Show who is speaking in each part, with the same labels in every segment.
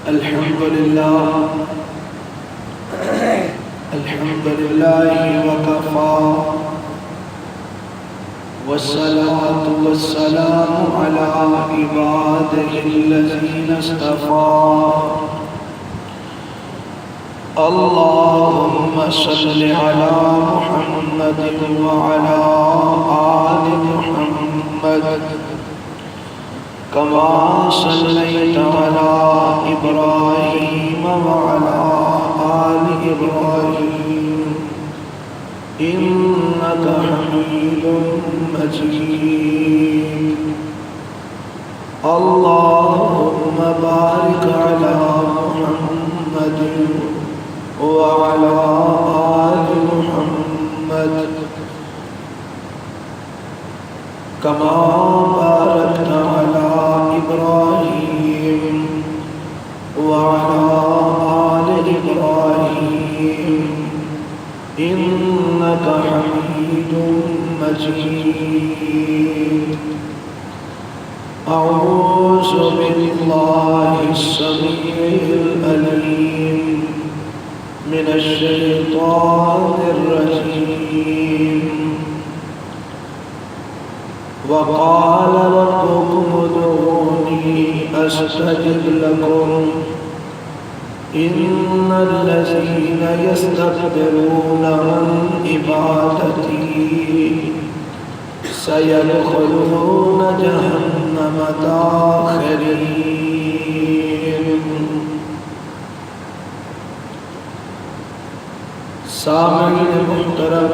Speaker 1: الحمد لله وكفى والصلاة والسلام على عباده الذين اصطفى اللهم صل على محمد وعلى آل محمد كما صليت على إبراهيم وعلى آل إبراهيم إنك حميد مجيد اللهم بارك على محمد وعلى آل محمد كما باركت على إبراهيم وعلى آل إبراهيم إنك حميد مجيد أعوذ بالله السميع العليم من الشيطان الرجيم وقال ربكم ادعوني أستجب لكم إن الذين يستكبرون عن عبادتي سيدخلون جهنم داخرين. سامعین محترم،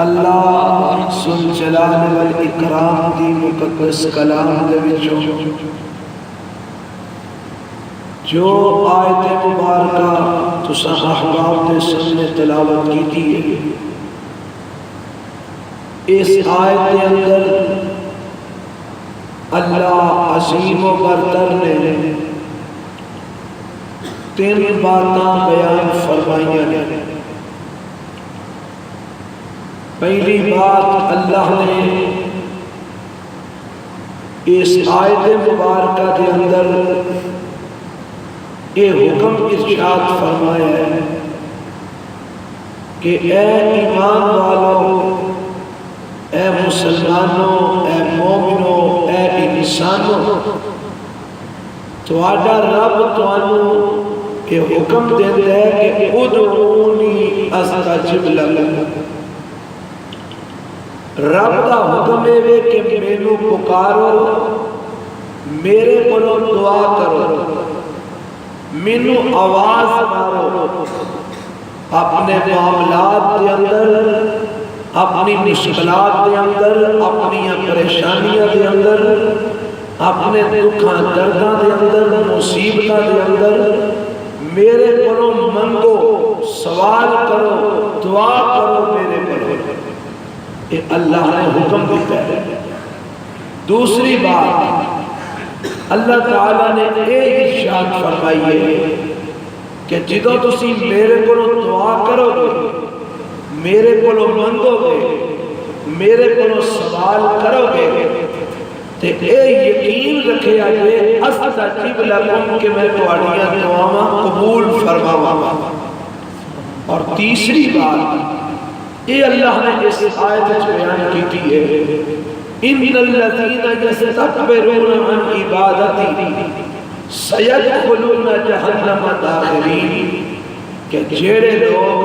Speaker 1: اللہ ذو الجلال والاکرام دی مقدس کلام دے وچوں جو آیت مبارکہ تساں احباب دے سامنے تلاوت کیتی ہے، اس آیت دے اندر اللہ عظیم و برتر نے تین باتاں بیان فرمائیاں نے۔ پہلی بات، اللہ نے اس آیت مبارکہ کے اندر یہ حکم ارشاد فرمایا ہے کہ اے ایمان والوں، اے مسلمانوں، اے مومنوں، اے انسانوں، تہاڈا رب تانوں یہ حکم دیتا ہے کہ ادعونی استجب لکم۔ رب دا حکم ہے کہ مینوں پکارو، میرے کولوں دعا کرو، مینوں آواز مارو، اپنے معاملات دے اندر، اپنی مشکلات دے اندر، اپنی پریشانیاں دے اندر، اپنے دکھاں درداں دے اندر، مصیبتاں دے اندر میرے کولوں منگو، سوال کرو، دعا کرو میرے کولوں۔ یہ اللہ نے حکم دیتا ہے۔ دوسری بات، اللہ تعالیٰ نے یہ ارشاد فرمائی ہے کہ جدوں تسی میرے کولوں دعا کرو گے، میرے کولوں منگو گے، میرے کولوں سوال کرو گے، تے اے یقین رکھے آجے استجب لکم کہ میں تہاڈیاں دعاواں قبول فرماواں۔ اور تیسری بات، یہ اللہ نے اس آیت میں بیان کی ہے، ان الذین یستکبرون عن عبادتی سیدخلون جہنم داخرین، کہ جیڑے لوگ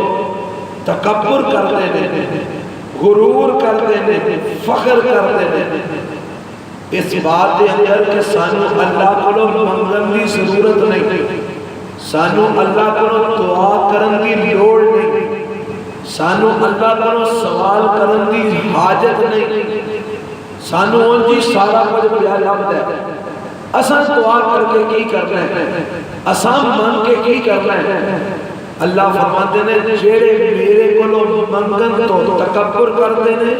Speaker 1: تکبر کرتے ہیں، غرور کرتے ہیں، فخر کرتے ہیں، اس بات دے اندر کہ سانو اللہ کو منگن دی ضرورت نہیں، سانو اللہ کو دعا کرن دی لوڑ نہیں، سانو اللہ کو سوال کرن دی حاجت نہیں، سانو ان جی سارا کچھ پیا لبدا ہے۔ اساں دعا کر کے کی کرنا ہے، اساں مانگ کے کی کرنا ہے۔ اللہ فرماتے ہیں جیڑے میرے کو منگن تو تکبر کرتے ہیں،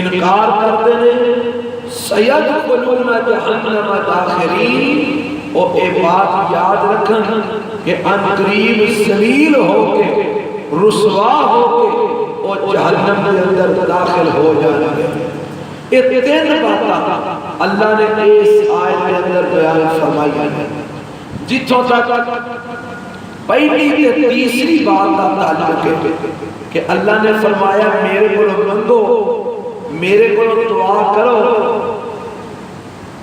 Speaker 1: انکار کرتے ہیں، سیدخلون جہنم داخرین، اور اے بات یاد رکھیں کہ ان قریب ذلیل ہو کے، رسوا ہو کے اور جہنم کے اندر داخل ہو جانا ہے۔ یہ تین باتاں اللہ نے اس آیت کے اندر بیان فرمائی ہے، جتوں تک پہلی تے تیسری بات کا تعلق ہے کہ اللہ نے فرمایا میرے کو منگو، میرے کو دعا کرو،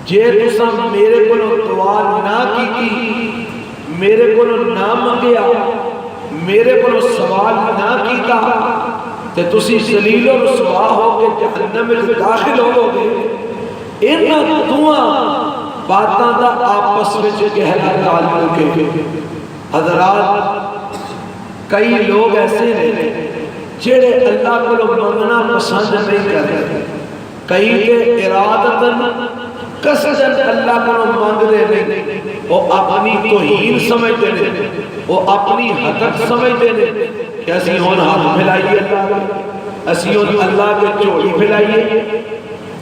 Speaker 1: جے تساں میرے کو دعا نہ کی، میرے کو نہ منگیا، میرے کو سوال نہ کیتا تے تسی ذلیل و رسوا ہو کے جہنم میں داخل ہو گے۔ ان دعا باتاں دا آپس میں گہرا تعلق ہے۔ حضرات کئی لوگ ایسے ہیں جڑے اللہ کو منگنا پسند نہیں کرتے، کئی کے ارادتاً قصداً اللہ کو مانگ دے نہیں، وہ اپنی توہین سمجھتے ہیں، وہ اپنی حقیقت سمجھتے ہیں کہ اسی ہون ہاتھ پھیلائیے اللہ، اسی ہون اللہ کے چوڑی پھیلائیے۔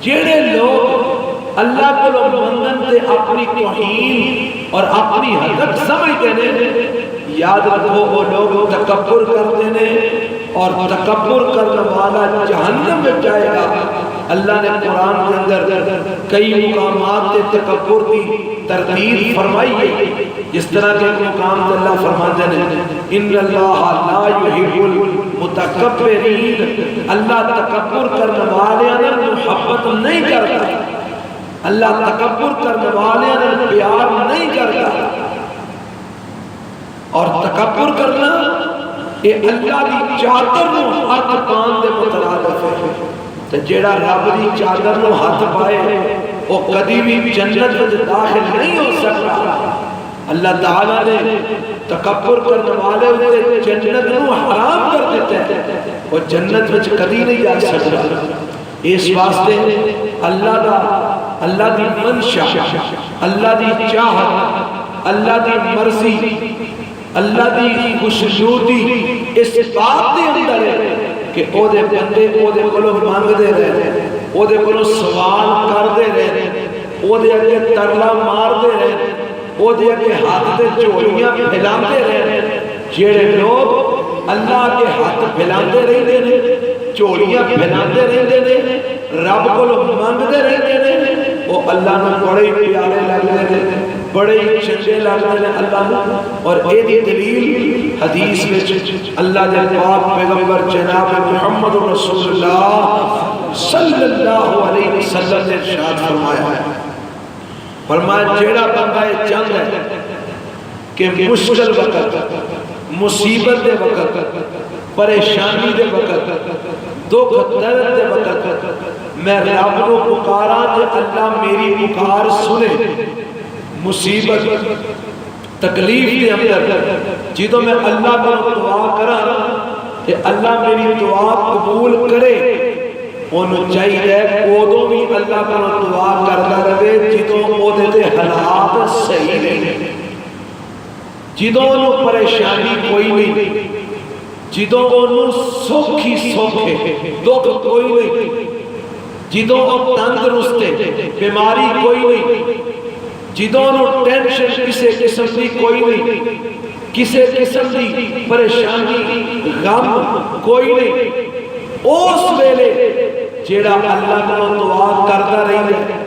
Speaker 1: جڑے لوگ اللہ کو منگن تے اپنی توہین اور اپنی حقیقت سمجھتے ہیں، یاد رکھو وہ لوگ تکبر کرتے ہیں، اور تکبر کرنے والا جہنم میں جائے گا۔ اللہ نے قرآن کے اندر کئی مقامات تے تکبر کی تردید فرمائی ہے، جس طرح کے مقام تے اللہ فرماتے ہیں ان اللہ لا یحب المتکبرین، اللہ تکبر کرنے والے محبت نہیں کرتا، اللہ تکبر کرنے والے پیار نہیں کرتا۔ اور تکبر کرنا یہ اللہ کی چادر نو ہاتھ پان دے مترادف ہے، تے جیڑا رب دی چادر نو ہاتھ پائے وہ کدی بھی جنت میں داخل نہیں ہو سکتا۔ اللہ تعالیٰ نے تکبر کرنے والے ہوئے جنت نو حرام کر دیتا ہے، وہ جنت میں کدی نہیں جا سکتا۔ اس واسطے اللہ دی منشا، اللہ دی چاہت، اللہ دی مرضی، اللہ دی خوشنودی اس بات دے اندر ہے کہ او دے بندے او دے کولو مانگ دے رہے، او دے کولو سوال کر دے رہے، او دے اگے ترلا مار دے رہے، او دے اگے ہاتھ دے چوڑیاں پھیلاندے رہے۔ جڑے لوگ اللہ کے ہاتھ پھیلاندے رہندے نے، چوڑیاں پھیلاندے رہندے نے، رب کولو مانگدے رہندے نے، وہ اللہ نو بڑے پیارے لگدے نے، بڑے چنگے لگدے نے اللہ نو۔ اور اے دی دلیل حدیث وچ اللہ دے پاک پیغمبر جناب محمد رسول اللہ صلی اللہ علیہ وسلم نے ارشاد فرمایا ہے، فرمایا جیڑا بندہ یہ چاہتا ہے کہ مشکل وقت، مصیبت دے وقت، پریشانی دے وقت، دکھ درد دے وقت میں رب نو پکاراں تے اللہ میری پکار سنے، مصیبت تکلیف دے اندر جدوں میں اللہ کو دعا کراں تے اللہ میری دعا قبول کرے، انہوں چاہیے ادوں بھی اللہ کو دعا کرتا رہے جدوں او دے حالات صحیح نہیں، جدوں انہوں پریشانی کوئی نہیں، جدوں انہوں سوکھی سوکھے دکھ کوئی نہیں، جدوں انہوں تندرستے بیماری کوئی نہیں، جدوں انہوں ٹینشن کسے قسم دی کوئی نہیں، کسے قسم دی پریشانی غم کوئی نہیں، اس ویلے جیڑا اللہ کو دعا کرتا رہی ہے،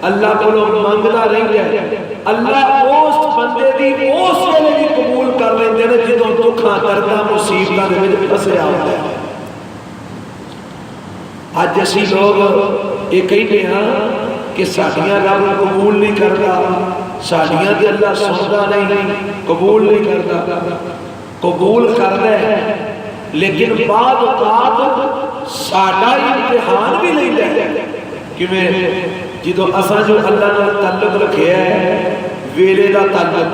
Speaker 1: اللہ کو منگتا رہی ہے، اللہ اس بندے دی اس ویلے بھی قبول کر لیندے نے جدوں دکھاں درداں مصیبتاں دے وچ پھسیا ہوندا ہے۔ اج اسی لوگ یہ کہتے ہیں کہ ساڈیاں رب قبول نہیں کرتا، ساڈیاں تے اللہ سندا نہیں، قبول نہیں کرتا، قبول کردا ہے لیکن بعد اوقات ساڈا امتحان بھی نہیں لے کہ میں جدوں اساں جو اللہ نال تعلق رکھیا ہے ویلے دا تعلق،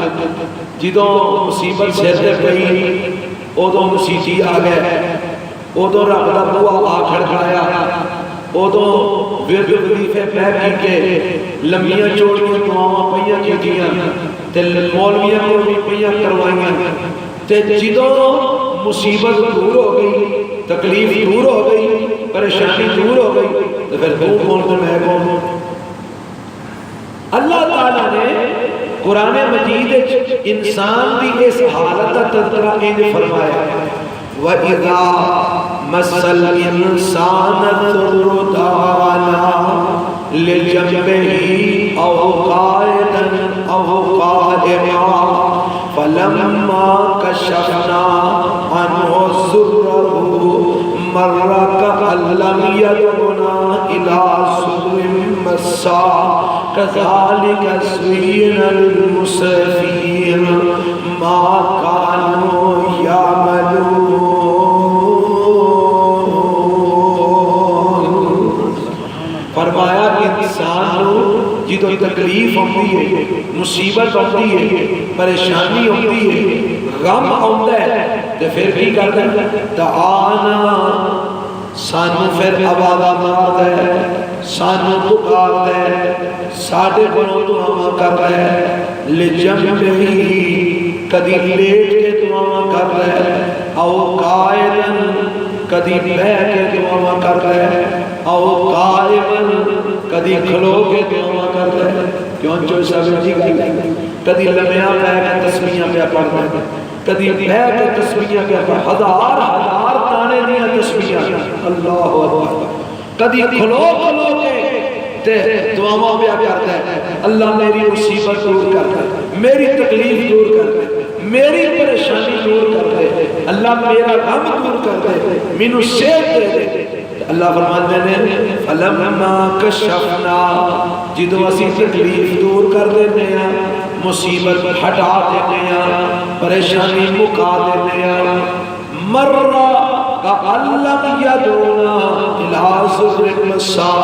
Speaker 1: جدوں مصیبت سر تے پئی ادوں مسیتی آ گئے، ادوں رب دا بوا آ کھڑکایا، ادوں ورد وظیفے پہ کے لمبیاں چوڑیاں دعاواں پئیاں کیتیاں تے مولویاں کول بھی پئیاں کروائیاں، تے جدوں مصیبت دور ہو گئی، تکلیف دور ہو گئی، پریشانی دور ہو گئی، تو پھر تو کون تو میں کون۔ اللہ تعالیٰ نے قرآن مجید انسان کی اس حالت کا تذکرہ انج فرمایا وَإِذَا مَسَّ الْإِنسَانَ الضُّرُّ دَعَانَا لجنبه أو قائدا أو قائما فلما كشفنا عنه ضره مر كأن لم يدعنا إلى سر مسا كذلك زين للمسرفين ما كانوا يعملون. فرمایا کہ انسان جدو تکلیف ہوتی ہے، مصیبت ہوتی ہے، پریشانی ہوتی ہے، غم آتا ہے تو پھر کی کرتا ہے؟ دعانا، سانو پھر آوازہ مارتا ہے، سانو پکارتا ہے، ساڑھے بنوں دعا کر رہا ہے، لجنبہی کدی لیٹ کے دعا کر رہا ہے، او قائدن کدی بہ کے دعا کر رہا ہے، او قائمن کدی کھلو کے دعا کر رہا ہے. کیوں جو سبجی گئی کدی لمحہ بہ کے تسبیحاں پہ پڑھ رہا ہے، کدی بہ کے تسبیحاں پہ پڑھ، ہزار ہزار تانے دیا تسبیحاں، اللہ اکبر، کدی کھلو کھلو کے دعاواں پہ کرتا ہے، اللہ میری مصیبت دور کر دے، میری تکلیف دور کر دے، میری پریشانی دور کر دے، اللہ میرا غم دور کر دے، مینوں صحت دے دے. اللہ فرماتے ہیں فلما کشفنا، جدو اسی تکلیف دور کر دیتے ہیں، مصیبت ہٹا دیتے ہیں، پریشانی مکا دیتے ہیں، مرہ کأن لم یدعنا الی ضر مسا،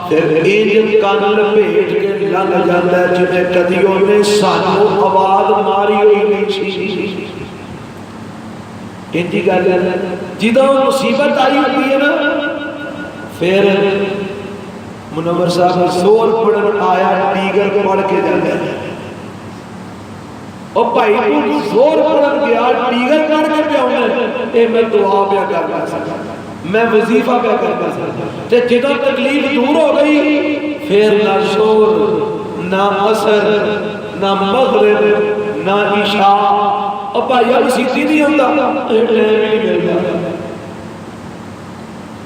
Speaker 1: پھر ایجن کان لپیٹ کے لنگ جاتا ہے جنہیں کدیوں نے سانو آواز ماری ہوئی نہیں سی. انجی گل جدو مصیبت آئی ہوتی ہے نا، پھر منور صاحب زور پڑھن آیا دیگر پڑھ کے جاتا ہے، اور بھائی تو زور پڑھن گیا دیگر پڑھ کے پہ ہونے، اے میں دعا پہ کرنا سکتا، میں وظیفہ پہ کرنا سکتا. تے جدو تکلیف دور ہو گئی، پھر نہ شور، نہ عصر، نہ مغرب، نہ عشاء، اور بھائی اب سیدھی نہیں ہوتا، ٹائم نہیں ملتا،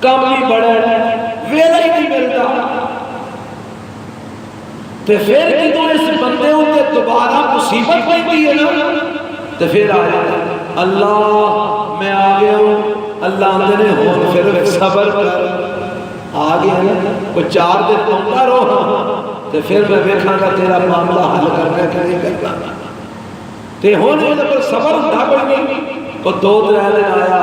Speaker 1: کم نہیں بڑھا، ویلا ہی نہیں ملتا. تو پھر جدو اس بندے ہوتے دوبارہ مصیبت پہنتی ہے نا، تو پھر آیا اللہ میں آ گیا ہوں، اللہ آتے نے ہون پھر صبر کر، آ گیا نا کوئی 4 دن پہنتا رہا، تو پھر میں دیکھا گا تیرا معاملہ حل کرنے کے نہیں کرتا. تے ہونے پر صبر ہوتا کوئی نہیں، کو 2-3 دن آیا،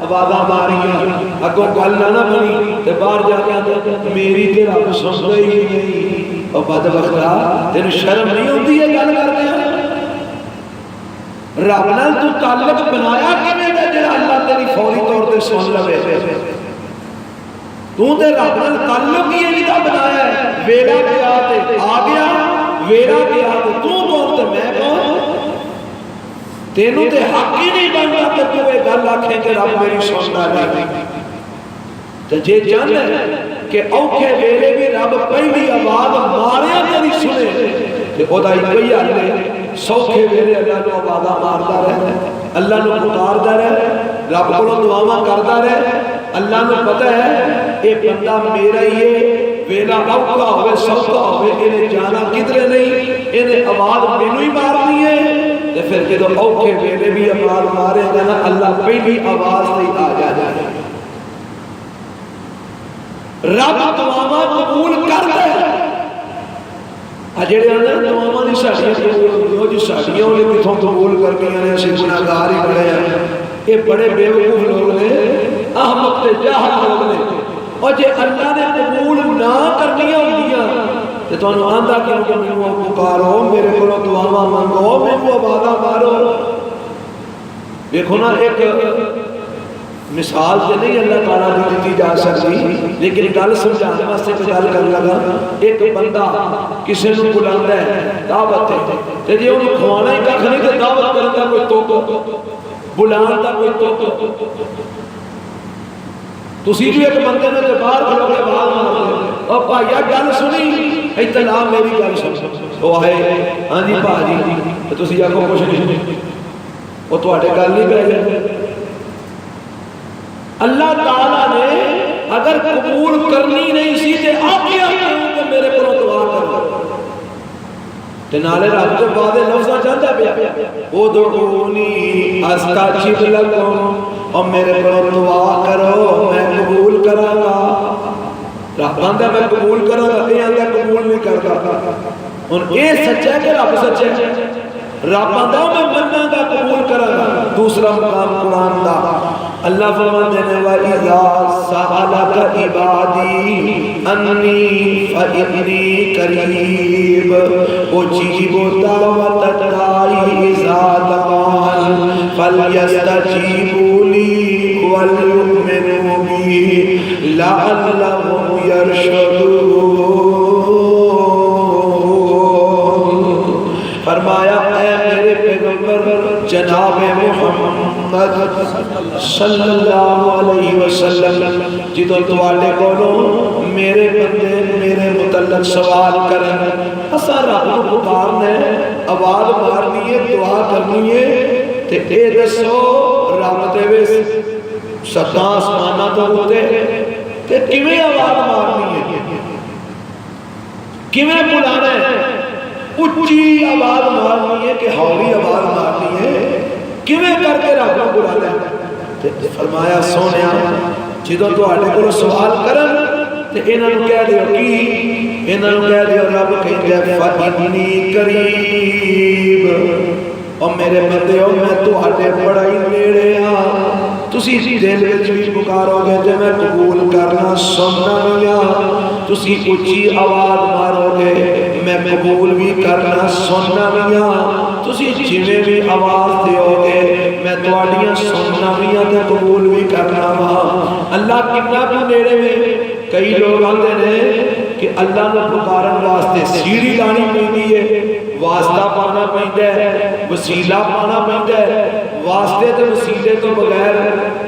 Speaker 1: آوازاں ماریاں، اگوں گل نہ بنی، تے باہر جا کے آتا میری تیرا کو سنتا ہی نہیں، اور بدبختہ تینوں شرم نہیں ہوتی ہے گل کرتے ہیں؟ رب نال تو تعلق بنایا کیویں تے جڑا اللہ تیری فوری طور تے سن لوے؟ تو تے رب نال تعلق ہی نہیں دا بنایا ہے، ویلا گیا تے آ گیا، ویلا گیا تے تو کون تے میں کون؟ تینوں تے حق ہی نہیں بنتا کہ تو یہ گل آکھیں کہ رب میری سننا نہیں. تو جے جان ہے کہ اوکھے ویلے بھی رب پہلی آواز ماریا تیری سنے، تے خدا ہی کوئی حل ہے، سوکھے ویلے اللہ کو آوازاں مارتا رہے، اللہ کو پکارتا رہے، رب کو دعاواں کرتا رہے. اللہ کو پتہ ہے اے بندہ میرا ہی ہے، ویلا اوکھا ہوئے سوکھا ہوئے، انہیں جانا کدھرے نہیں، انہیں آواز مینوں ہی مارنی ہے. تو پھر جدو اوکھے ویلے بھی آواز مارے گا نا، اللہ پہلی آواز سے آ جائے. رب دعاواں قبول کر دے. جڑے اندر دعاواں دی ساڈیاں قبول ہوندیاں، جو ساڈیاں انہیں کتھوں قبول کر گئیاں نے، اسی گناہگار ہی بڑے ہیں. یہ بڑے بے وقوف لوگ نے، احمق تے جاہل لوگ نے. اور جے اللہ نے قبول نہ کرنیاں ہوندیاں تے تانوں آندا کیوں کہ مینوں پکارو، میرے کولوں دعاواں منگو، مینوں آوازاں مارو. دیکھو نا ایک مثال سے نہیں اللہ تعالیٰ نے دیتی جا سکتی، لیکن گل سمجھانے واسطے کوئی گل کر لگا. ایک بندہ کسی نے بلاتا ہے دعوت ہے، تے جے انہوں کھوانا ہی کھ نہیں تے دعوت کرتا کوئی توک، بلاتا کوئی توک. تسی بھی ایک بندے نے باہر کھلو کے باہر مارتے، اور بھائیا گل سنی، اطلاع میری گل سن. وہ آئے ہاں جی بھاجی، تسی آکھو کچھ نہیں، وہ تواڈے گل نہیں پہ جائے. اللہ تعالیٰ نے اگر قبول کرنی نہیں سی تے آگیا کہ تے نالے رب دے بعدے لفظاں چاہتا پیا ادعونی استجب لکم، اور میرے پر دعا کرو میں قبول کراں گا۔ رب آندا میں قبول کراں گا، اے آندا قبول نہیں کردا۔ ہن اے سچا ہے کہ رب سچا ہے؟ رب آندا میں مننا گا قبول کراں گا۔ دوسرا مقام قرآن دا اللہ فرماتے ہیں وَإِذَا سَأَلَكَ عِبَادِي أَنِّي فَإِنِّي قَرِيبٌ أُجِيبُ دَعْوَةَ الدَّاعِ إِذَا دَعَانِ فَلْيَسْتَجِيبُوا لِي وَلْيُؤْمِنُوا بِي لَعَلَّهُمْ يَرْشُدُونَ۔ فرمایا اے میرے پیغمبر جناب محمد صلی اللہ علیہ وسلم جدو تواڈے کولوں میرے بندے میرے متعلق سوال کرن، اساں رب کو پکارنا ہے، آواز مارنی ہے، دعا کرنی ہے، تے اے دسو رب دے وچ ستاں آسماناں تو اوتے تے کیویں آواز مارنی ہے، کیویں بلانا ہے؟ اچھی آواز مارنی ہے کہ ہولی آواز مارنی ہے؟ کیویں کر کے رب کو بلانا ہے؟ فرمایا سونیا جدوں تواڈے کولوں سوال کرن تے انہاں نوں کہہ دیو کی، انہاں نوں کہہ دیو رب کہندا فَإِنِّي قریب، اور میرے بندیو میں تواڈے بڑا ہی نیڑے ہاں، تسی دل وچ بھی پکارو گے تے میں قبول کرنا سننا بھی ہاں، تسی اچھی آواز مارو گے میں قبول بھی کرنا سننا بھی ہاں، تسی جویں بھی آواز دیو گے میں تواڈیاں سننا بھی ہاں تے قبول بھی کرنا ہاں۔ اللہ کتنا کو نیڑے میں کئی لوگ آندے نے کہ اللہ کو پکارن واسطے سیڑھی لانی پیندی ہے، واسطہ پانا پیندا ہے، وسیلہ پانا پیندا ہے، واسطے تے وسیلے تو بغیر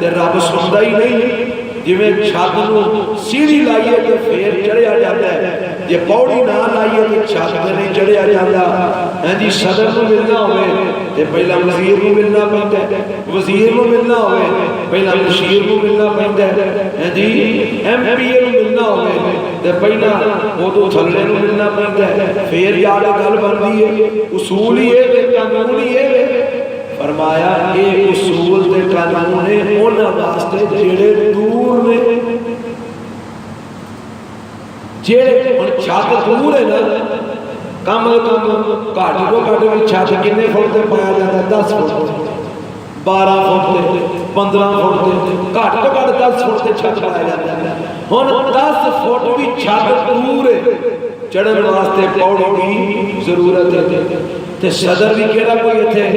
Speaker 1: تے رب سندا ہی نہیں۔ جویں چھت نوں سیڑھی لائیے تے پھر چڑھیا جاتا ہے، جے پوڑی نہ لائیے تے چھت تے نہیں چڑھیا جاتا۔ ہاں جی صدر کو ملنا ہوئے تے پہلا وزیر کو ملنا پیندا ہے، وزیر کو ملنا ہوئے پہلا مشیر کو ملنا پیندا ہے، ہاں جی ایم پی اے کو ملنا ہوئے تے پہلا وہ تو تھلے کو ملنا پیندا ہے، پھر جا کے گل بنتی ہے۔ اصول ہی ہے قانون ہی ہے۔ فرمایا اے اصول تے قانون نے انہاں واسطے جڑے دور نے، جڑے ہن چھت دور ہے نا، کم کم گھٹ تو گھٹ بھی چھت کنے فٹ تے پایا جاتا ہے؟ 10 فٹ 12 فٹ تے 15 فٹ تے گھٹ تو گھٹ 10 فٹ تے چھت پایا جاتا ہے۔ ہن 10 فٹ بھی چھت دور ہے، چڑھن واسطے پوڑی کی ضرورت ہے۔ تے صدر بھی کہڑا کوئی اتنے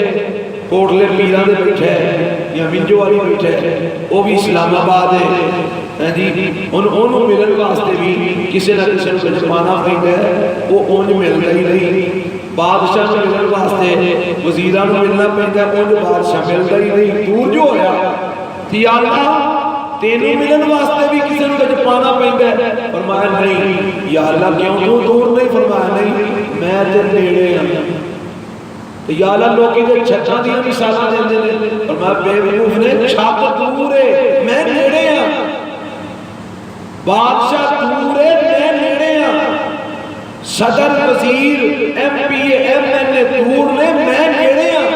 Speaker 1: کوٹلے پیران دے بیٹھے ہے یا منجو والی بیٹھے ہے، وہ بھی اسلام آباد ہے جی، انہوں ملن واسطے بھی کسی نہ کسی کو جمانا پڑتا ہے، وہ اونج ملتا ہی نہیں۔ بادشاہ کو ملن واسطے وزیران کو ملنا پڑتا ہے، اونج بادشاہ ملتا ہی نہیں۔ دور جو ہویا یا اللہ تینوں ملن واسطے بھی کسی کو جمانا پڑتا ہے؟ فرمایا نہیں۔ یا اللہ کیوں تو دور نہیں؟ فرمایا نہیں، میں تے نیڑے ہوں۔ یا اللہ لوگی دے چھتاں دیا مثالاں دیندے نے، فرمایا بے وقوف نے چھت دور ہے میں نیڑے ہاں، بادشاہ دور ہے میں نیڑے ہاں، صدر وزیر M P A M N A دور نے میں نیڑے ہاں۔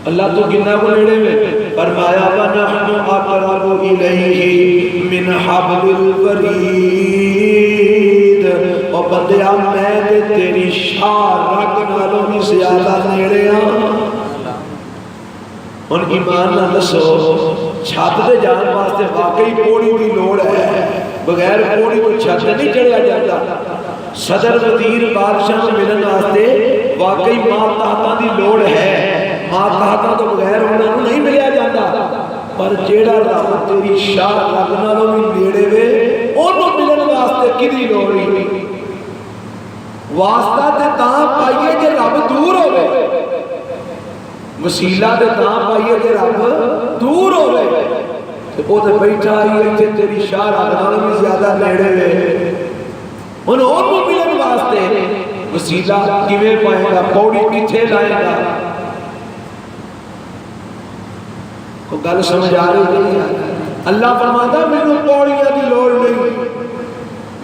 Speaker 1: اللہ تو کتنا کو نیڑے میں؟ فرمایا وَنَحْنُ أَقْرَبُ إِلَيْهِ مِنْ حَبْلِ الْوَرِيدِ، اور بندیا میں تے تیری شاہ رگ نالوں بھی زیادہ نیڑے ہاں۔ ان ایمان نہ دسو چھت دے جان واسطے واقعی پوڑی کی لوڑ ہے، بغیر پوڑی کو چھت نہیں چڑھیا جاتا۔ صدر وزیر بادشاہ کو ملن واسطے واقعی ماتحتاں دی لوڑ ہے، ماتحتاں تو بغیر انہوں نے نہیں ملیا جاتا، پر جیڑا رب تیری شاہ رگ نالوں بھی نیڑے وے انہوں ملن واسطے کدی لوڑ ہی واسطہ تے تاں پائیے کہ رب دور ہوئے، وسیلہ تے تاں پائیے کہ رب دور ہوئے، وہ تے بیٹھا ہی ہے کہ تیری شاہ رگ نالوں بھی زیادہ نیڑے وے، انہوں ملن واسطے وسیلہ کیویں پائے گا، پوڑی کتھے لائے گا؟ کو گل سمجھ آ رہی نہیں؟ اللہ فرماتا مینوں پوڑیاں دی لوڑ نہیں،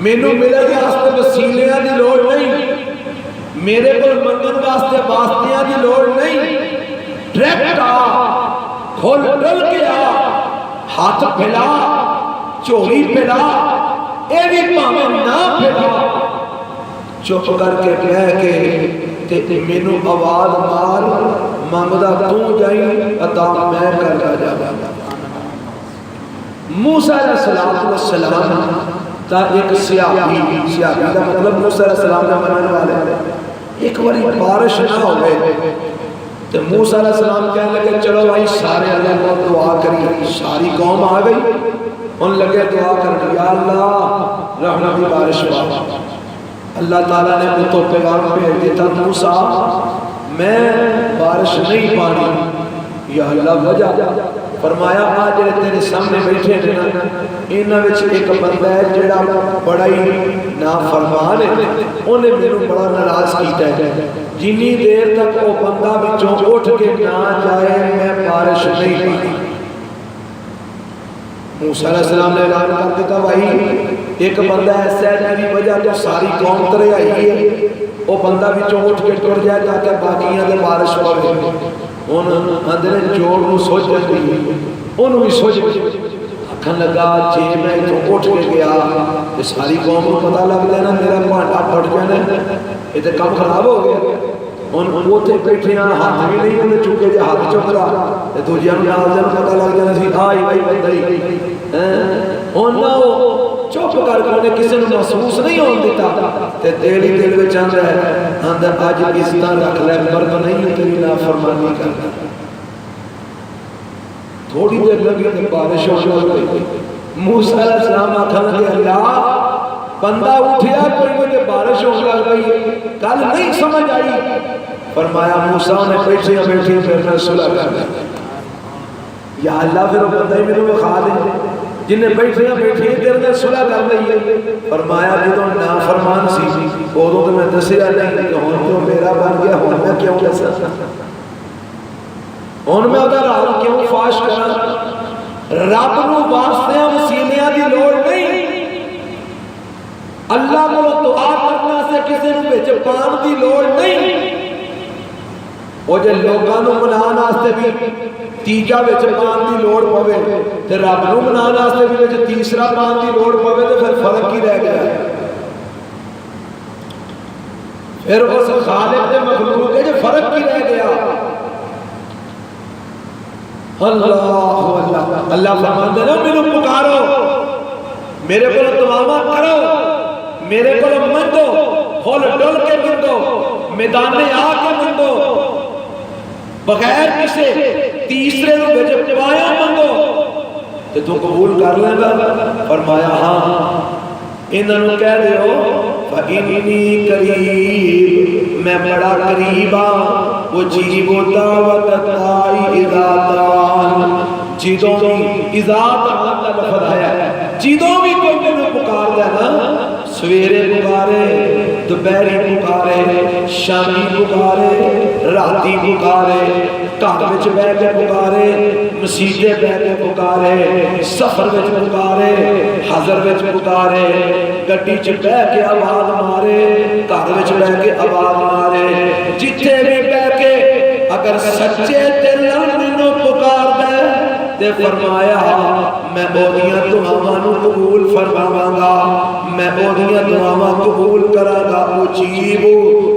Speaker 1: مینوں ملن واسطے وسیلیاں دی لوڑ نہیں، میرے کو منگن واسطے واسطیاں دی لوڑ نہیں، ڈائریکٹ آ، کھول ڈل کے آ، ہاتھ پھیلا، چوری پھیلا، اے بھی پاویں نہ پھیلا، چپ کر کے کہہ کے تے مینوں آواز مار، منگدا تو جائی عطا میں کردا جاواں۔ موسیٰ علیہ السلام تا ایک سیاحی دا مطلب موسیٰ علیہ السلام نے منن والے ایک باری بارش نہ ہوئے تو موسیٰ علیہ السلام کہنے لگے چلو بھائی سارے اللہ کو دعا کری، ساری قوم آ گئی، ان لگے دعا کر یا اللہ رحمت کی بارش پا۔ اللہ تعالیٰ نے ان کو پیغام بھیج دیتا موسیٰ میں بارش نہیں پانی، یا اللہ وجہ فرمایا آج تیرے سامنے بیٹھے ہیں انہاں وچ ایک بندہ ہے جڑا بڑا ہی نافرمان ہے، انہیں میرے بڑا ناراض کیتا ہے، جنی دیر تک وہ بندہ وچوں اٹھ کے نہ جائے میں بارش نہیں پانی۔ موسیٰ علیہ السلام نے اعلان کر دیتا بھائی ایک بندہ ایسا ہے جنہی وجہ تو ساری قوم ترے آئی ہے، وہ بندہ وچوں اٹھ کے ٹر جائے تاکہ باقیاں دے بارش پڑے۔ ان اندر جوڑ نو سوچ رہی انہوں بھی سوچ اکھن لگا جے میں تو اٹھ کے گیا تو ساری قوم کو پتہ لگ دینا میرا پانڈا پھٹ جانا یہ تو کم خراب ہو گیا۔ ان اوتے بیٹھے ہاتھ بھی نہیں انہیں چکے جے ہاتھ چک رہا تو جن ناظرین پتہ لگ جانا سی آئی بھائی بندائی انہوں چپ کر کے انہیں کسی نے محسوس نہیں ہون دیتا تے دل ہی دل میں چاند رہا ہے اندر آج اس طرح رکھ لے مرد نہیں تیری نافرمانی کرنا۔ تھوڑی دیر لگی تے بارش ہو گئی، موسیٰ علیہ السلام آکھن لگے اللہ بندہ اٹھیا کوئی مجھے بارش ہو گئی کل نہیں سمجھ آئی۔ فرمایا موسیٰ نے بیٹھے پھر میں صلح کر دیا، یا اللہ پھر وہ بندہ ہی میرے کھا دے جنہیں بیٹھے دیر نے صلح کر لئی ہے۔ فرمایا جدوں نافرمان سی ادوں تو میں دسیا نہیں کہ ہن تو میرا بن گیا، ہن میں کیوں دسا، ہن میں ادا راز کیوں فاش کرا۔ رب نو واسطے وسیلیاں دی لوڑ نہیں، اللہ کو دعا کرنا سے کسی نو وچ پان دی لوڑ نہیں۔ وہ جے لوگاں نو منان واسطے بھی تیجا وچ پان دی لوڑ پوے تے رب نو منان واسطے بھی وچ تیسرا پان دی لوڑ پوے تے پھر فرق ہی رہ گیا۔ پھر اس خالق دے مخلوق ہے جو فرق ہی رہ گیا۔ اللہ اللہ فرماندے نا میرے پکارو، میرے کو دعا کرو، میرے کو منگو، کھول ڈول کے منگو، میدانے آ کے منگو، بغیر کسے تیسرے کو بھیجے پایا منگو تو قبول کر لے گا۔ فرمایا ہاں انہوں کہہ رہے ہو فَإِنِّي قریب میں بڑا قریبا اجیب دعوت الداعی اذا دعان، جدوں بھی اذا دعان کا لفظ آیا جدوں بھی کوئی میں پکار دے نا، سویرے پکارے، دوپہری پکارے، شامی پکارے، راتی پکارے، گھر وچ بیٹھ کے پکارے، مسجدے بیٹھ کے پکارے، سفر وچ پکارے، حضر وچ پکارے، گڈی چ بیٹھ کے آواز مارے، گھر وچ بیٹھ کے آواز مارے، جتھے بھی بیٹھ کے اگر سچے دل نال مینوں پکار دے تے فرمایا میں اودیاں دعاواں نو قبول فرماواں گا، میں اودیاں دعاواں قبول کراں گا۔ اجیب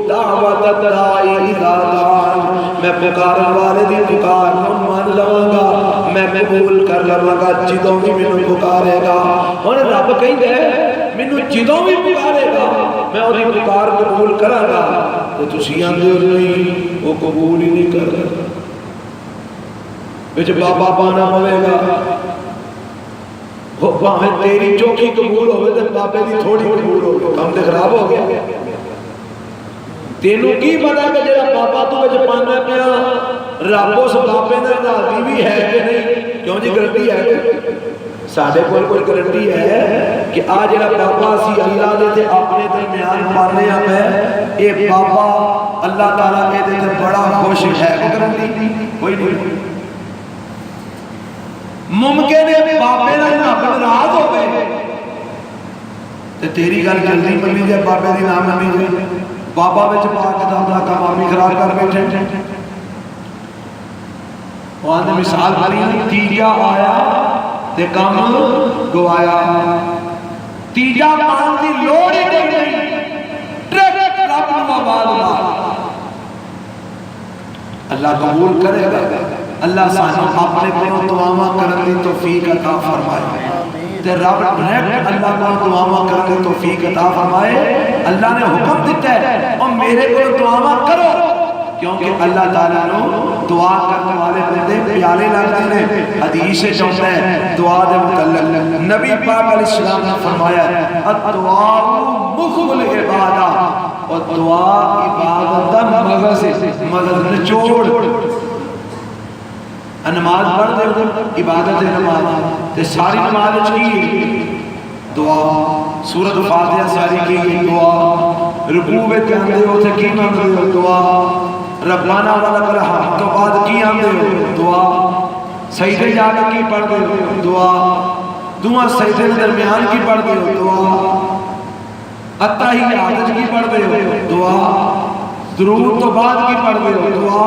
Speaker 1: دعوت الداعی اذا دعان، میں پکارن والے دی پکار نو مان لواں گا، میں قبول کر لواں گا جدوں بھی مینوں پکارے گا۔ ہن رب کہندا ہے مینوں جدوں بھی پکارے گا میں اودی پکار قبول کراں گا، تے تسی آندے ہو نہیں وہ قبول ہی نہیں کردا، وچ بابا پانا پوے گا، وہ باہیں تیری چوکی قبول ہوئے تے بابے دی تھوڑی قبول ہوئے، کام تے خراب ہو گیا۔ تینوں کی پتا کہ جڑا بابا تو وچ پانا پیا رب اس بابے نال راضی بھی ہے کہ نہیں؟ کیوں جی گارنٹی ہے ساڈے کول کوئی گارنٹی ہے کہ آ جڑا بابا اسی اللہ دے تے اپنے درمیان مارنے آ ہے اے بابا اللہ تعالیٰ اے دے تے بڑا خوش ہے، کوئی گارنٹی کوئی نہیں۔ ممکن ہے بابے نال رب ناراض ہوے تے تیری گل جلدی منی جائے بابے دی نہ منی جائے، بابا وچ پا کے دادا کا مامی خراب کر بیٹھے وہاں نے مثال بھری تیجا آیا تے کم گوایا تیجا پان دی لوڑ ہی نہیں ڈائریکٹ رب نو آواز مار اللہ قبول کرے گا اللہ سانو اپنے کو دعاواں کرن دی توفیق عطا فرمائے تے رب ڈائریکٹ اللہ کو دعاواں کرن دی توفیق عطا فرمائے اللہ نے حکم دیتا ہے اور میرے کو دعاواں کرو کیونکہ اللہ تعالیٰ نے دعا کرنے والے بندے پیارے لگتے ہیں حدیث سے چاہتا ہے دعا دے متعلق نبی پاک علیہ السلام نے فرمایا الدعاء مخ العبادہ اور دعا عبادت دا مغز نچوڑ نماز پڑھ دے عبادت نماز تے ساری نماز کی دعا سورۃ فاتحہ ساری کی دعا رکوع میں جاندے ہو تے کی مانگدے ہو دعا ربنا ولک الحمد تو بعد کی آندے ہو دعا سجدے جا کے کی پڑھ دے ہو دعا دعا سجدے کے درمیان کی پڑھ دے ہو دعا اتحیات کی پڑھ دے ہو دعا درود تو بعد کی پڑھ دے ہو دعا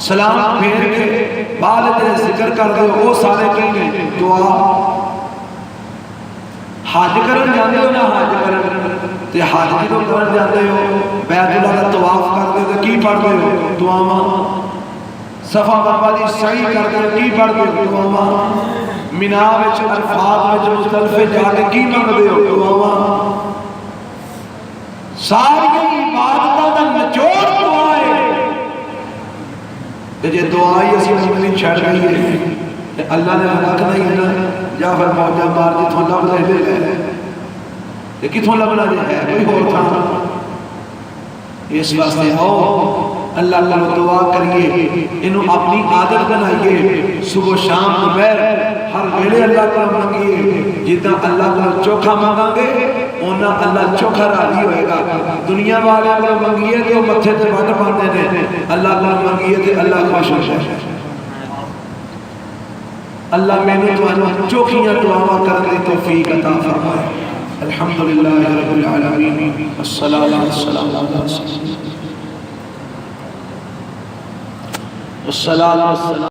Speaker 1: سلام پھیر کے بعد تیرے ذکر کر دے وہ سارے کی دعا حج کرن جاندے ہو نا حج کرن تے حج کی تو کرن جاندے ہو بیت اللہ کا طواف کر دے تو کی پڑھ دے ہو دعاواں صفا مروا دی سعی کر دے کی پڑھ دے ہو دعاواں مینا وچ عرفات وچ مزدلفے جا کے کی منگدے ہو دعاواں ساری عبادتاں دا نچوڑ دعا ہے تے جے دعا ہی اسی منگنی چھڑ گئی ہے تے اللہ نے رکھنا ہی ہے نا یا پھر موجہ مار جتوں لب لے لے تے کتوں لبنا ہے کوئی اور تھا اس واسطے آؤ اللہ اللہ دعا کریے انہوں اپنی عادت بنائیے صبح شام دوپہر ہر ویلے اللہ کو مانگیے جتنا اللہ کو چوکھا مانگا گے اونا اللہ چوکھا راضی ہوئے گا دنیا والے کو مانگیے کہ وہ متھے تے وٹ پاندے نے اللہ کو مانگیے کہ اللہ خوش ہو جائے اللہ میں نے تو چوکھیاں دعاواں کرنے کی توفیق عطا فرمائے الحمدللہ رب العالمین الصلاۃ والسلام علی رسول اللہ